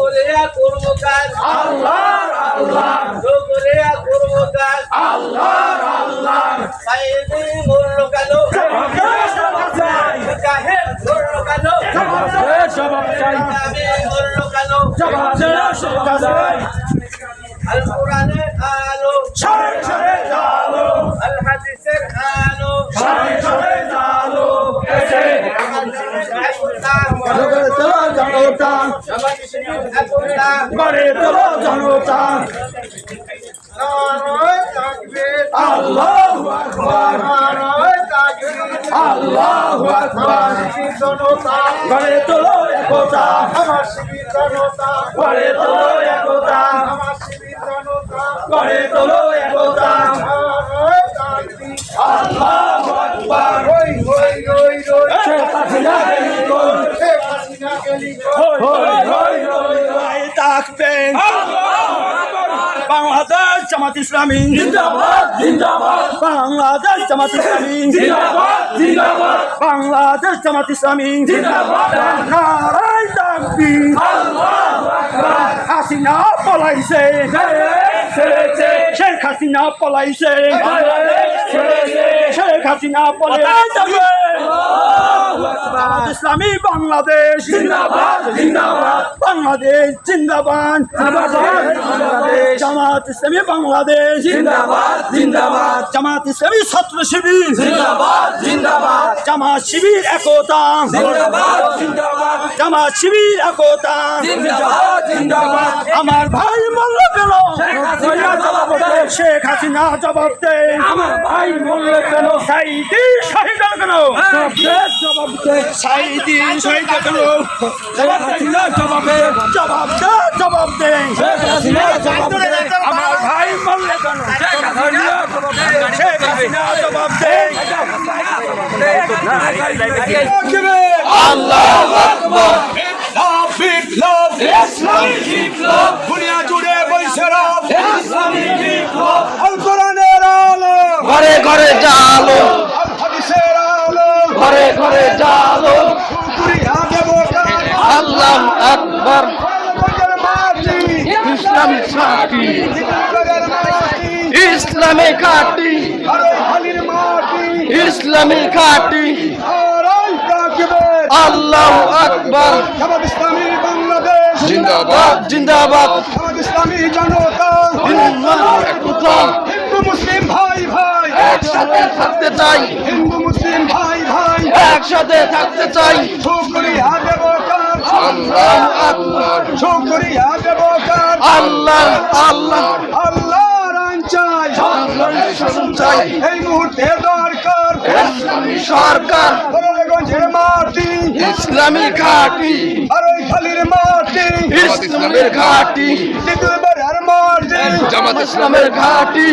শুকরিয়া করব কাজ আল্লাহর আল্লাহ শুকরিয়া করব কাজ আল্লাহর আল্লাহ সাইদি মরল কেন মুজাহিদ মরল কেন জবাব চাই আমি মরল কেন জবাব চাই আল কোরআনের আলো ছড়ে ছড়ে আলো আল হাদিসের আলো ছড়ে ছড়ে আলো এসে গড়ে তোলো জনতা গড়ে তোলো জনতা আল্লাহু আকবার আল্লাহু আকবার গড়ে তোলো একতা গড়ে তোলো একতা গড়ে তোলো একতা আল্লাহু আকবার শেখ হাসিনা তাকবীর বাংলাদেশ জামাত ইসলামী জিন্দাবাদ জিন্দাবাদ বাংলাদেশ জামাত ইসলামী জিন্দাবাদ জিন্দাবাদ বাংলাদেশ জামাত ইসলামী জিন্দাবাদ নারায়ে তাকবীর আল্লাহু আকবার হাসিনা পলাইছে ছেড়েছে শেখ হাসিনা পলাইছে শেখ হাসিনা পলাইছে ইসলামী বাংলাদেশ জিন্দাবাদ জিন্দাবাদ বাংলাদেশ জিন্দাবাদ জামাত ইসলামী বাংলাদেশ জিন্দাবাদ জিন্দাবাদ জামাত ইসলামী ছাত্র শিবির জিন্দাবাদ জিন্দাবাদ জামাত শিবির একতা জিন্দাবাদ জিন্দাবাদ জামাত শিবির একতা জিন্দাবাদ জিন্দাবাদ আমার ভাই মরল কেন শেখ হাসিনা জবাব দে আমার ভাই মরল কেন সাইদি শহীদ কেন জবাব দে সাইদি শহীদ কেন শেখ হাসিনা জবাব দে জবাব দে শেখ হাসিনা জবাব দে আমার ভাই মরল কেন শেখ হাসিনা জবাব দে আল্লাহু আকবার বিপ্লব ইসলামী বিপ্লব দুনিয়া জুড়ে বইছে রব ইসলামী বিপ্লব আল কোরআনের আলো ঘরে ঘরে জালো আল হাদিসের আলো ঘরে ঘরে জালো দুনিয়া দেব আল্লাহু আকবার ইসলামী সাথী ইসলামী ঘাটি ইসলামী ঘাটি আল্লাহু আকবার জামাত ইসলামী বাংলাদেশ জিন্দাবাদ জিন্দাবাদ জামাত ইসলামী জনতা একতা হিন্দু মুসলিম ভাই ভাই একসাথে থাকতে চাই হিন্দু মুসলিম ভাই ভাই একসাথে থাকতে চাই শুকরিয়া দেব কার আল্লাহু আকবার শুকরিয়া দেব কার আল্লাহ আল্লাহ আল্লাহর আইন চাই শাসন চাই এই মুহূর্তে দরকার ইসলামী সরকার গঞ্জের মাটি ইসলামী ঘাটি খালির মাটি ইসলামের ঘাটি সিদ্ধুবাড়ার মাটি জামাত ইসলামের ঘাটি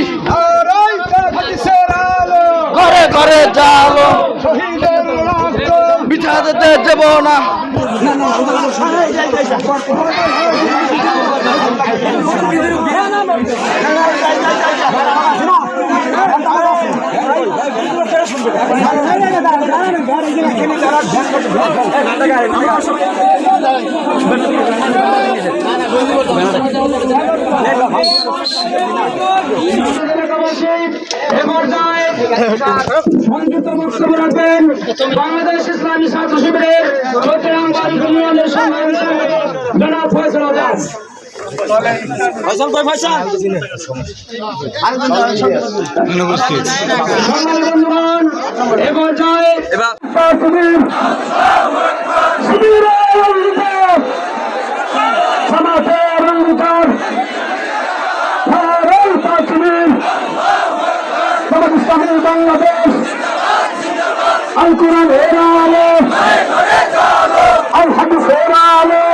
ঘরে ঘরে জালো শহীদের রক্ত বিছা দিতে দেব না সংযুক্ত বক্তব্য রাখবেন বাংলাদেশ ইসলামী ছাত্র শিবিরের চট্টগ্রাম বাড়ি ইউনিয়নের সম্মানিত জনাব ফয়সাল আজাদ। ফয়সাল কই ফয়সাল? বন্ধুগণ এ পর্যায়ে বাংলাদেশ আল কোরআনের আলো আল হাদিসের আলো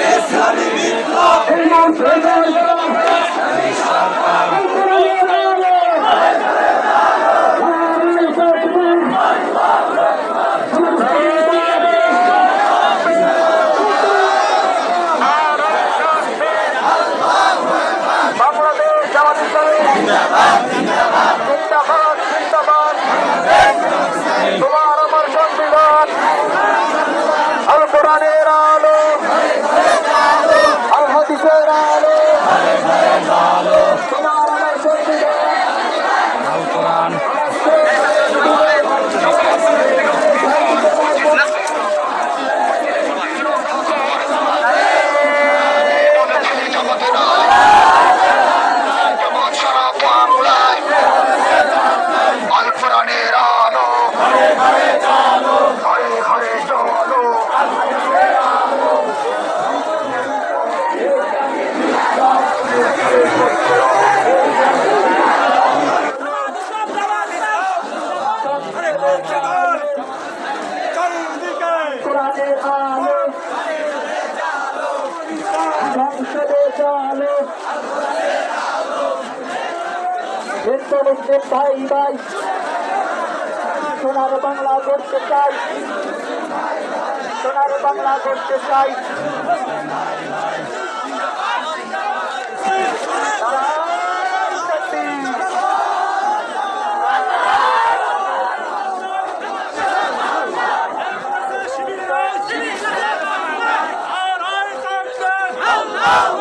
ইসলামী বিপ্লব হিন্দু মুসলিম ভাই ভাই সোনার বাংলা করতে চাই, সোনার বাংলা করতে চাই। Allah!